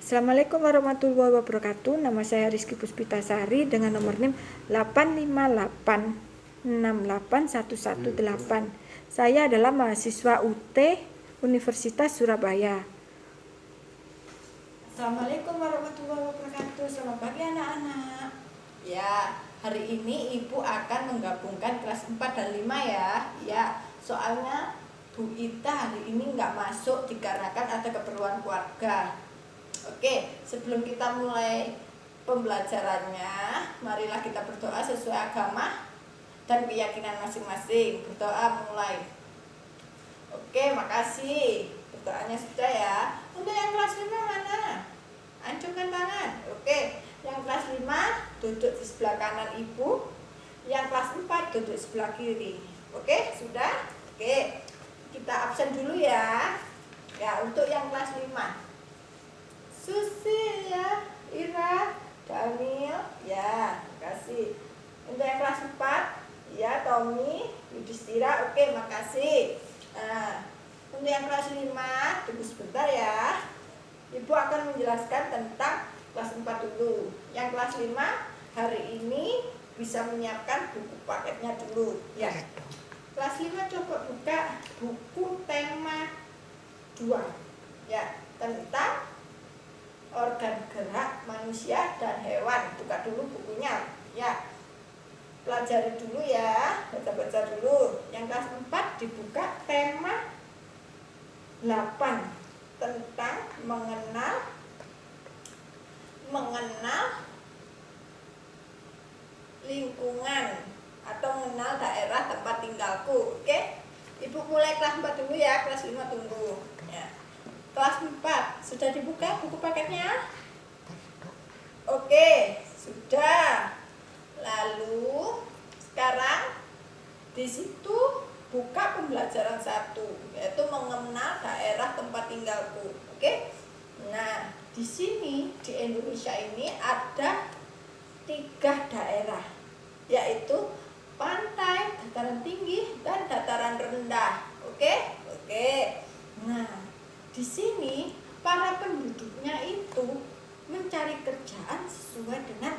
Assalamualaikum warahmatullahi wabarakatuh. Nama saya Rizky Puspitasari dengan nomor NIM 858681118. Saya adalah mahasiswa UT Universitas Surabaya. Assalamualaikum warahmatullahi wabarakatuh. Selamat pagi anak-anak. Ya, hari ini Ibu akan menggabungkan kelas 4 dan 5 ya. Ya, soalnya Bu Ita hari ini nggak masuk dikarenakan ada keperluan keluarga. Oke, sebelum kita mulai pembelajarannya, marilah kita berdoa sesuai agama dan keyakinan masing-masing. Berdoa mulai. Oke, makasih. Berdoanya sudah ya. Untuk yang kelas 5 mana? Acungkan tangan. Oke, yang kelas 5 duduk di sebelah kanan Ibu. Yang kelas 4 duduk sebelah kiri. Oke, sudah? Oke, kita absen dulu ya. Ya, untuk yang kelas 5 Susi ya, Ira, Daniel, ya, makasih. Untuk yang kelas 4 ya, Tommy, Yudhistira, oke, makasih. Nah, untuk yang kelas 5 tunggu sebentar ya. Ibu akan menjelaskan tentang kelas 4 dulu. Yang kelas 5 hari ini bisa menyiapkan buku paketnya dulu ya. Kelas 5 coba buka buku tema 2 ya, tentang organ gerak manusia dan hewan. Buka dulu bukunya ya, pelajari dulu ya, baca-baca dulu. Yang kelas 4 dibuka tema 8 tentang mengenal lingkungan atau mengenal daerah tempat tinggalku. Oke, Ibu mulai kelas 4 dulu ya, kelas 5 tunggu ya. Kelas 4 sudah dibuka buku paketnya? Oke, sudah. Lalu sekarang di situ buka pembelajaran 1, yaitu mengenal daerah tempat tinggalku. Oke. Nah, di sini di Indonesia ini ada 3 daerah, yaitu pantai, dataran tinggi, dan dataran rendah. Oke? Oke. Nah, di sini para penduduknya itu mencari kerjaan sesuai dengan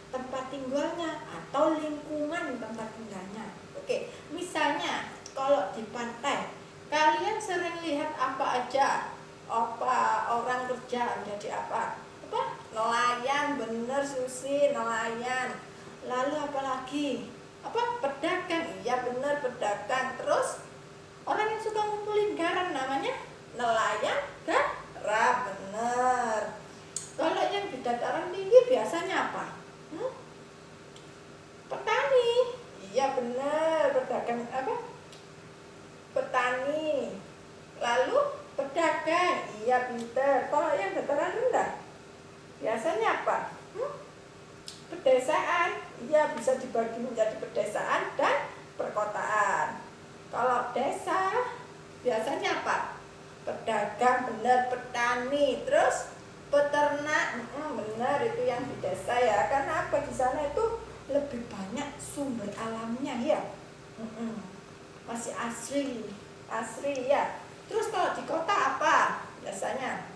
tempat tinggalnya atau lingkungan tempat tinggalnya. Oke, misalnya kalau di pantai, kalian sering lihat apa aja? Apa orang kerja menjadi apa? Nelayan, bener Susi, nelayan. Lalu apa lagi? Pedagang, iya bener pedagang. Terus orang yang suka ngumpulin garam namanya nelayan garam, bener. Kalau yang di dataran tinggi biasanya apa? Petani, iya bener, pedagang petani. Lalu pedagang, iya pinter. Kalau yang dataran rendah biasanya apa? Pedesaan, iya bisa dibagi menjadi pedesaan dan perkotaan. Kalau desa biasanya apa? Pedagang, benar, petani, terus peternak, benar, itu yang di desa ya. Karena apa? Di sana itu lebih banyak sumber alamnya ya, masih asri ya. Terus kalau di kota apa biasanya?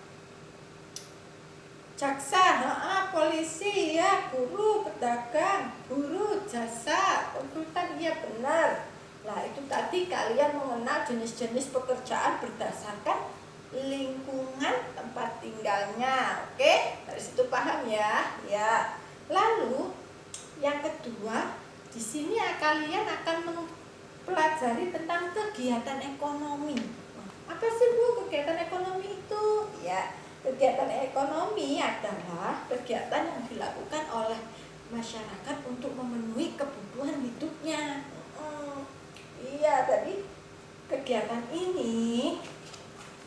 Jaksa, polisi ya, guru, pedagang, buruh, jasa, konsultan, iya benar. Nah, itu tadi kalian mengenal jenis-jenis pekerjaan berdasarkan lingkungan tempat tinggalnya. Oke? Dari situ paham ya? Ya. Lalu yang kedua, di sini kalian akan mempelajari tentang kegiatan ekonomi. Apa sih Bu kegiatan ekonomi itu? Ya, kegiatan ekonomi adalah kegiatan yang dilakukan oleh masyarakat untuk memenuhi kebutuhan hidupnya. Iya, tadi kegiatan ini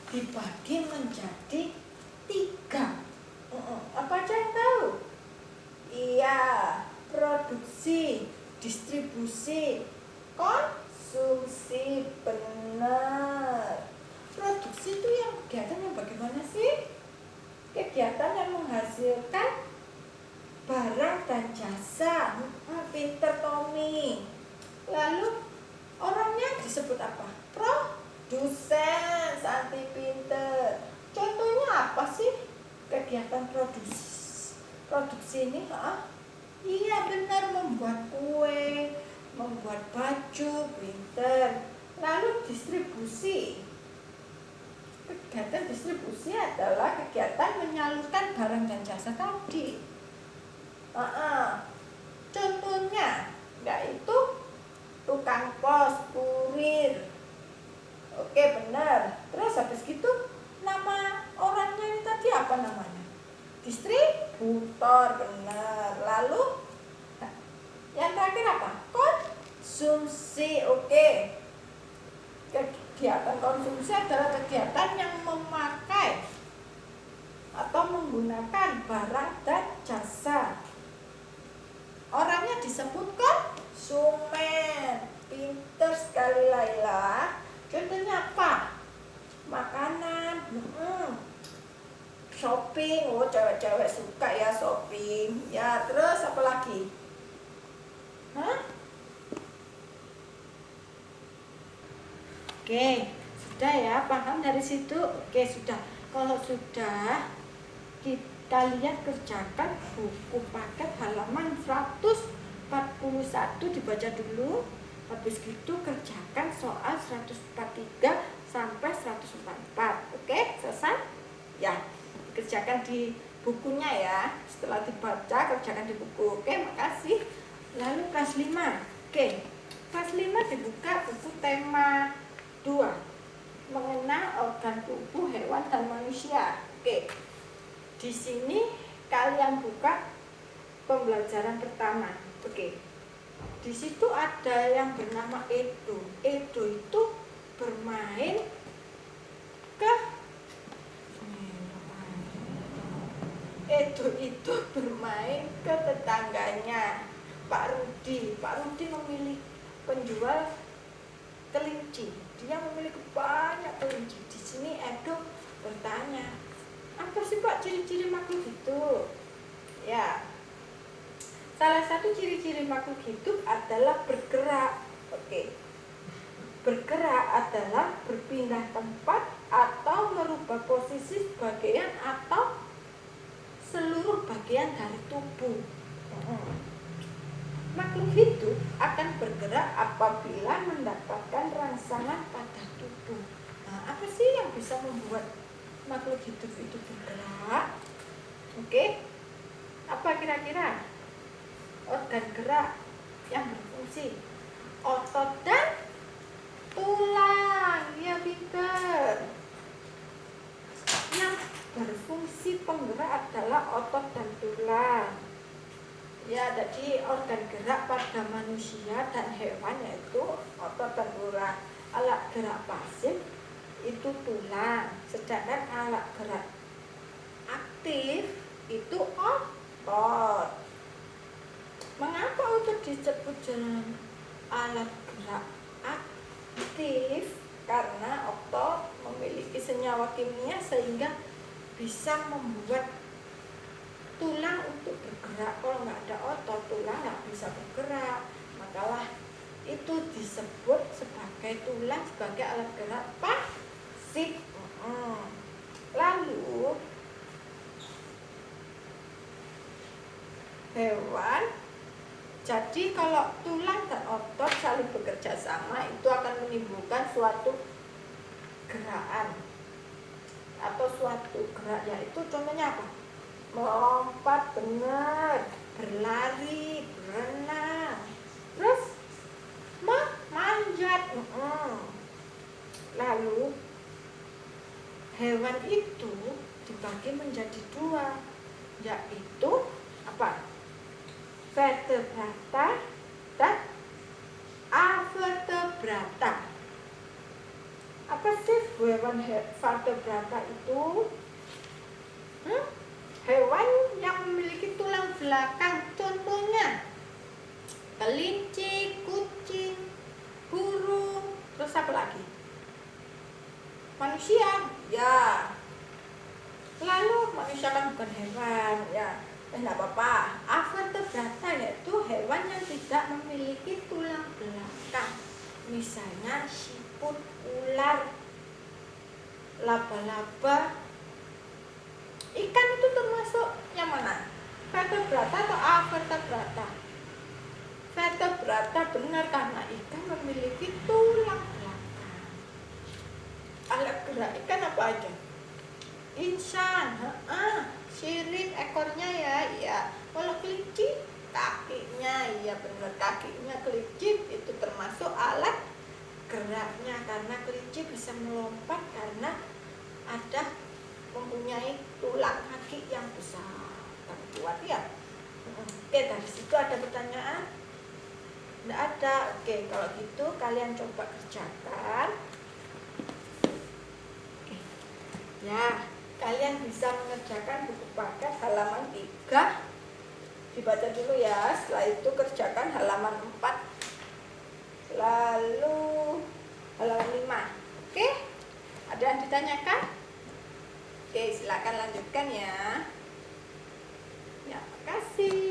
dibagi menjadi 3. Apa aja yang tahu? Iya, produksi, distribusi, konsumsi, benar. Produksi itu yang kegiatan yang bagaimana sih? Kegiatan yang menghasilkan barang dan jasa. Pinter Tommy. Lalu orangnya disebut apa? Produsen, Santi pinter. Contohnya apa sih? kegiatan produksi ini? Iya benar, membuat kue, membuat baju, printer, lalu distribusi. Kegiatan distribusi adalah kegiatan menyalurkan barang dan jasa tadi. Contohnya, yaitu tukang pos, kurir. Oke benar. Terus habis gitu nama orangnya ini tadi apa namanya? Distributor, benar. Lalu yang terakhir apa? Konsumsi. Oke. Kegiatan konsumsi adalah kegiatan yang memakai atau menggunakan barang dan jasa. Orangnya disebut konsumen. Pinter sekali Laila. Contohnya apa? Makanan, shopping. Oh, cewek-cewek suka ya shopping. Ya, terus apa lagi? Oke, sudah ya, paham dari situ? Oke, sudah. Kalau sudah, kita lihat kerjakan buku paket halaman 141, dibaca dulu. Habis itu kerjakan soal 143 sampai 144. Oke, selesai? Ya, kerjakan di bukunya ya. Setelah dibaca, kerjakan di buku. Oke, makasih. Lalu kelas 5. Oke, kelas 5 dibuka buku tema 2. Mengenal organ tubuh hewan dan manusia. Oke. Di sini kalian buka pembelajaran pertama. Oke. Di situ ada yang bernama Edo. Edo itu bermain ke tetangganya, Pak Rudi. Pak Rudi memiliki penjual kelinci. Dia memiliki banyak kelinci. Di sini Edo bertanya, apa sih Pak ciri-ciri makhluk hidup? Ya, salah satu ciri-ciri makhluk hidup adalah bergerak. Oke. Bergerak adalah berpindah tempat atau merubah posisi bagian atau seluruh bagian dari tubuh. Makhluk hidup akan bergerak apabila mendapatkan rangsangan pada tubuh. Apa sih yang bisa membuat makhluk hidup itu bergerak? Oke. Apa kira-kira? Organ gerak yang berfungsi, otot dan tulang. Ya, pinter. Yang berfungsi penggerak adalah otot dan tulang. Ya, jadi organ gerak pada manusia dan hewan yaitu otot dan tulang. Alat gerak pasif itu tulang, sedangkan alat gerak aktif itu otot. Mengapa otot disebut dengan alat gerak aktif? Karena otot memiliki senyawa kimia sehingga bisa membuat tulang untuk bergerak. Kalau nggak ada otot, tulang nggak bisa bergerak. Makalah itu disebut sebagai tulang sebagai alat gerak pasif. Lalu hewan. Jadi kalau tulang dan otot saling bekerja sama itu akan menimbulkan suatu gerakan atau suatu gerak, yaitu contohnya apa? Melompat, benar, berlari, berenang, terus memanjat. Lalu hewan itu dibagi menjadi dua, yaitu apa? Vertebrata dan avertebrata. Apa sih hewan vertebrata itu? Hewan yang memiliki tulang belakang. Contohnya kelinci, kucing, burung, terus apa lagi? Manusia. Ya. Lalu manusia kan bukan hewan, ya. Tidak apa-apa. Avertebrata yaitu hewan yang tidak memiliki tulang belakang. Misalnya siput, ular, laba-laba. Ikan itu yang mana? Vertebrata atau avertebrata? Vertebrata benar karena ikan memiliki tulang belakang. Alat gerak ikan apa aja? Insan, sirip ekornya ya. Kalau kelinci kakinya, iya benar, kakinya kelinci itu termasuk alat geraknya karena kelinci bisa melompat karena ada mempunyai tulang kaki yang besar dan kuat ya. Oke, dari situ ada pertanyaan? Tidak ada. Oke, kalau gitu kalian coba kerjakan. Oke. Ya, kalian bisa mengerjakan buku paket halaman 3. Dibaca dulu ya, setelah itu kerjakan halaman 4, lalu halaman 5. Oke, ada yang ditanyakan? Oke, silakan lanjutkan ya. Ya, makasih.